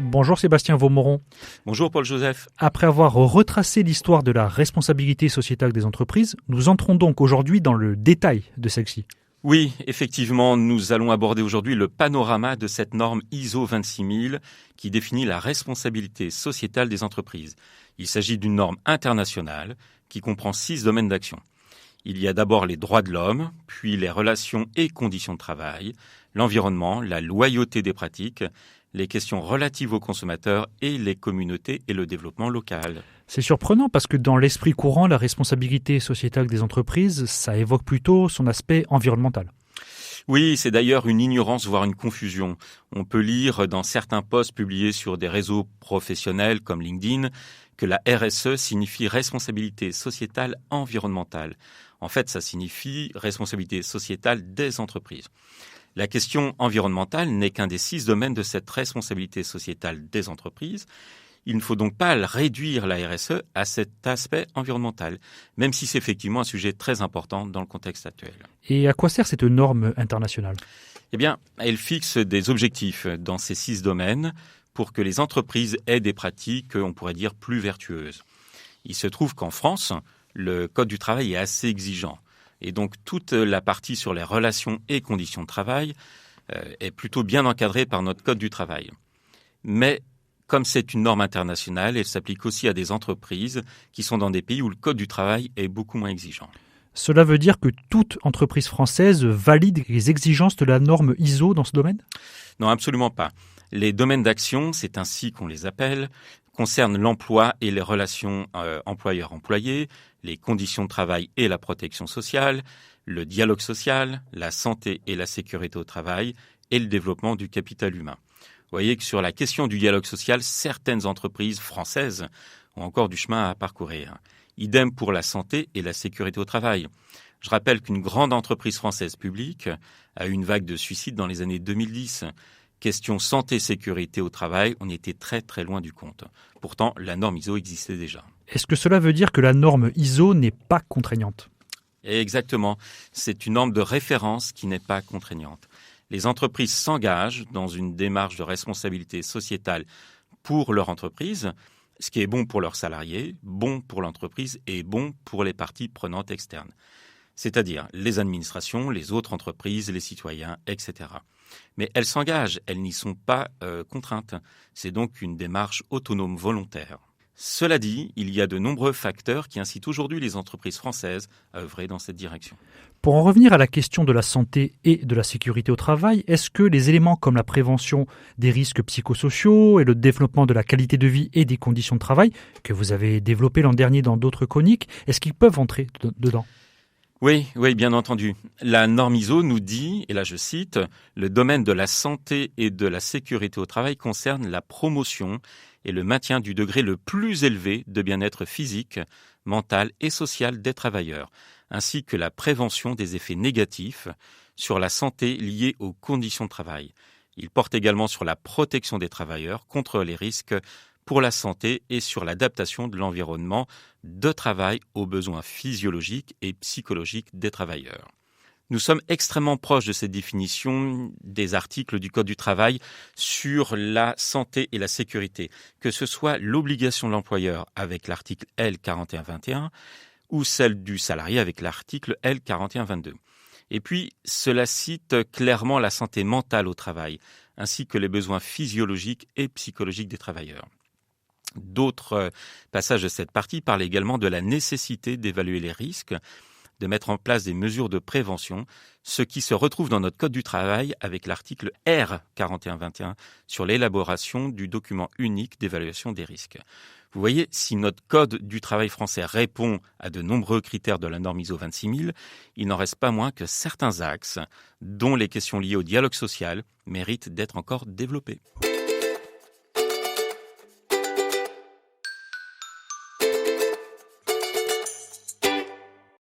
Bonjour Sébastien Vaumoron. Bonjour Paul-Joseph. Après avoir retracé l'histoire de la responsabilité sociétale des entreprises, nous entrons donc aujourd'hui dans le détail de celle-ci. Oui, effectivement, nous allons aborder aujourd'hui le panorama de cette norme ISO 26000 qui définit la responsabilité sociétale des entreprises. Il s'agit d'une norme internationale qui comprend 6 domaines d'action. Il y a d'abord les droits de l'homme, puis les relations et conditions de travail, l'environnement, la loyauté des pratiques, les questions relatives aux consommateurs et les communautés et le développement local. C'est surprenant parce que dans l'esprit courant, la responsabilité sociétale des entreprises, ça évoque plutôt son aspect environnemental. Oui, c'est d'ailleurs une ignorance, voire une confusion. On peut lire dans certains posts publiés sur des réseaux professionnels comme LinkedIn que la RSE signifie responsabilité sociétale environnementale. En fait, ça signifie responsabilité sociétale des entreprises. La question environnementale n'est qu'un des 6 domaines de cette responsabilité sociétale des entreprises. Il ne faut donc pas réduire la RSE à cet aspect environnemental, même si c'est effectivement un sujet très important dans le contexte actuel. Et à quoi sert cette norme internationale ? Eh bien, elle fixe des objectifs dans ces 6 domaines pour que les entreprises aient des pratiques, on pourrait dire, plus vertueuses. Il se trouve qu'en France, le Code du travail est assez exigeant. Et donc, toute la partie sur les relations et conditions de travail est plutôt bien encadrée par notre Code du travail. Mais comme c'est une norme internationale, elle s'applique aussi à des entreprises qui sont dans des pays où le Code du travail est beaucoup moins exigeant. Cela veut dire que toute entreprise française valide les exigences de la norme ISO dans ce domaine ? Non, absolument pas. Les domaines d'action, c'est ainsi qu'on les appelle, concernent l'emploi et les relations employeur-employé, les conditions de travail et la protection sociale, le dialogue social, la santé et la sécurité au travail et le développement du capital humain. Vous voyez que sur la question du dialogue social, certaines entreprises françaises ont encore du chemin à parcourir. Idem pour la santé et la sécurité au travail. Je rappelle qu'une grande entreprise française publique a eu une vague de suicides dans les années 2010. Question santé-sécurité au travail, on était très très loin du compte. Pourtant, la norme ISO existait déjà. Est-ce que cela veut dire que la norme ISO n'est pas contraignante ? Exactement, c'est une norme de référence qui n'est pas contraignante. Les entreprises s'engagent dans une démarche de responsabilité sociétale pour leur entreprise, ce qui est bon pour leurs salariés, bon pour l'entreprise et bon pour les parties prenantes externes, c'est-à-dire les administrations, les autres entreprises, les citoyens, etc. Mais elles s'engagent, elles n'y sont pas contraintes. C'est donc une démarche autonome volontaire. Cela dit, il y a de nombreux facteurs qui incitent aujourd'hui les entreprises françaises à œuvrer dans cette direction. Pour en revenir à la question de la santé et de la sécurité au travail, est-ce que les éléments comme la prévention des risques psychosociaux et le développement de la qualité de vie et des conditions de travail, que vous avez développé l'an dernier dans d'autres chroniques, est-ce qu'ils peuvent entrer dedans ? Oui, bien entendu. La norme ISO nous dit, et là je cite, « Le domaine de la santé et de la sécurité au travail concerne la promotion et le maintien du degré le plus élevé de bien-être physique, mental et social des travailleurs, ainsi que la prévention des effets négatifs sur la santé liés aux conditions de travail. Il porte également sur la protection des travailleurs contre les risques pour la santé et sur l'adaptation de l'environnement de travail aux besoins physiologiques et psychologiques des travailleurs. » Nous sommes extrêmement proches de cette définition des articles du Code du travail sur la santé et la sécurité, que ce soit l'obligation de l'employeur avec l'article L4121 ou celle du salarié avec l'article L4122. Et puis, cela cite clairement la santé mentale au travail, ainsi que les besoins physiologiques et psychologiques des travailleurs. D'autres passages de cette partie parlent également de la nécessité d'évaluer les risques, de mettre en place des mesures de prévention, ce qui se retrouve dans notre Code du travail avec l'article R4121 sur l'élaboration du document unique d'évaluation des risques. Vous voyez, si notre Code du travail français répond à de nombreux critères de la norme ISO 26000, il n'en reste pas moins que certains axes, dont les questions liées au dialogue social, méritent d'être encore développés.